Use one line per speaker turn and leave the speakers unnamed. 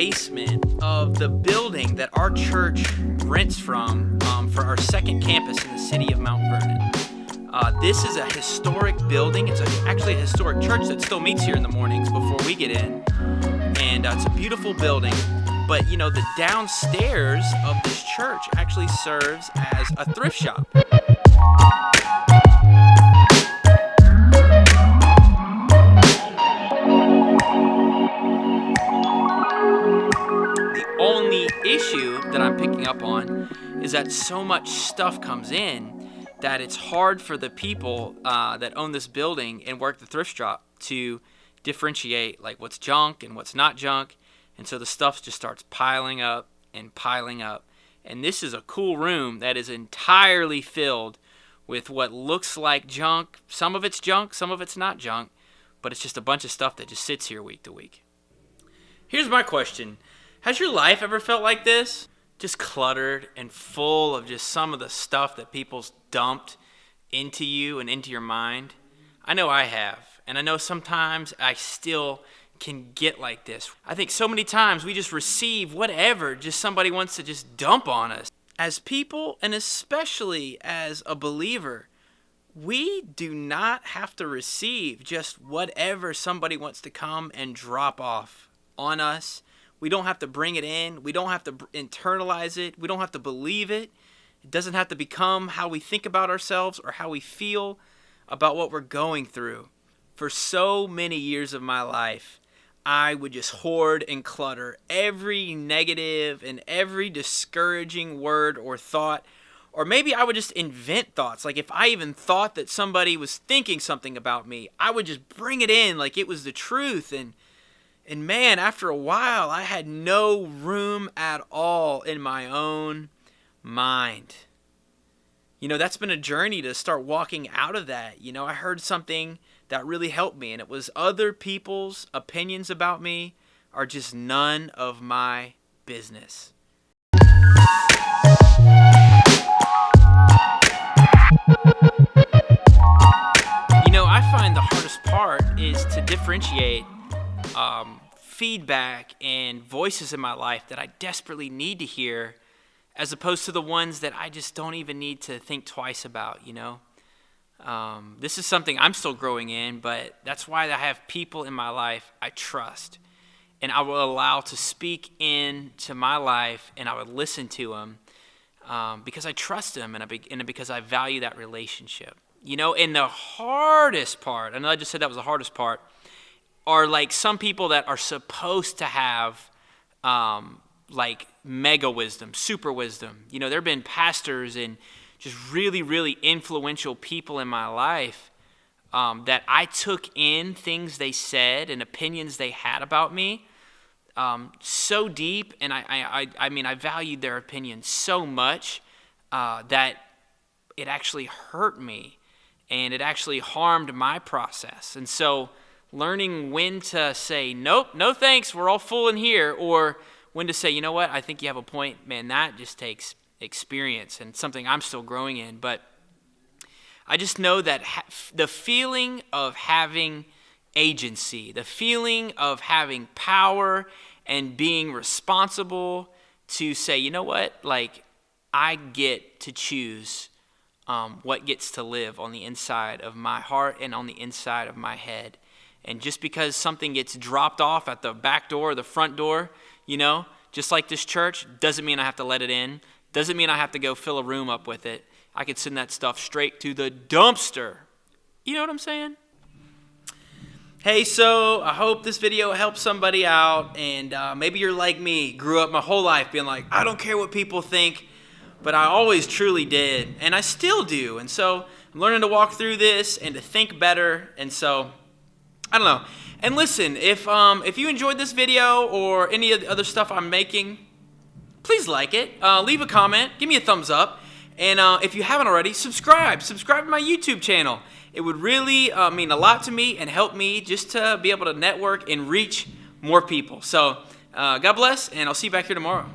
basement of the building that our church rents from for our second campus in the city of Mount Vernon. This is a historic building. It's actually a historic church that still meets here in the mornings before we get in. And it's a beautiful building. But, you know, the downstairs of this church actually serves as a thrift shop. The only issue that I'm picking up on is that so much stuff comes in that it's hard for the people that own this building and work the thrift shop to differentiate like what's junk and what's not junk. And so the stuff just starts piling up and piling up. And this is a cool room that is entirely filled with what looks like junk. Some of it's junk, some of it's not junk, but it's just a bunch of stuff that just sits here week to week. Here's my question. Has your life ever felt like this? Just cluttered and full of just some of the stuff that people's dumped into you and into your mind? I know I have, and I know sometimes I still can get like this. I think so many times we just receive whatever just somebody wants to just dump on us. As people, and especially as a believer, we do not have to receive just whatever somebody wants to come and drop off on us. We don't have to bring it in. We don't have to internalize it. We don't have to believe it. It doesn't have to become how we think about ourselves or how we feel about what we're going through. For so many years of my life, I would just hoard and clutter every negative and every discouraging word or thought. Or maybe I would just invent thoughts. Like if I even thought that somebody was thinking something about me, I would just bring it in like it was the truth. And man, after a while, I had no room at all in my own mind. You know, that's been a journey to start walking out of that. You know, I heard something that really helped me, and it was other people's opinions about me are just none of my business. You know, I find the hardest part is to differentiate feedback and voices in my life that I desperately need to hear, as opposed to the ones that I just don't even need to think twice about, you know. This is something I'm still growing in, but that's why I have people in my life I trust, and I will allow to speak into my life, and I would listen to them because I trust them and because I value that relationship. You know, and the hardest part, I know I just said that was the hardest part, are like some people that are supposed to have like mega wisdom, super wisdom. You know, there have been pastors and just really, really influential people in my life that I took in things they said and opinions they had about me so deep, and I mean, I valued their opinion so much that it actually hurt me, and it actually harmed my process. And so learning when to say, nope, no thanks, we're all full in here, or when to say, you know what, I think you have a point, man, that just takes experience and something I'm still growing in. But I just know that the feeling of having agency, the feeling of having power and being responsible to say, you know what, like I get to choose what gets to live on the inside of my heart and on the inside of my head. And just because something gets dropped off at the back door or the front door, you know, just like this church, doesn't mean I have to let it in. Doesn't mean I have to go fill a room up with it. I could send that stuff straight to the dumpster. You know what I'm saying? Hey, so I hope this video helps somebody out. And maybe you're like me, grew up my whole life being like, I don't care what people think. But I always truly did. And I still do. And so I'm learning to walk through this and to think better. And so I don't know. And listen, if you enjoyed this video or any of the other stuff I'm making, please like it. Leave a comment. Give me a thumbs up. And if you haven't already, subscribe. Subscribe to my YouTube channel. It would really mean a lot to me and help me just to be able to network and reach more people. So God bless, and I'll see you back here tomorrow.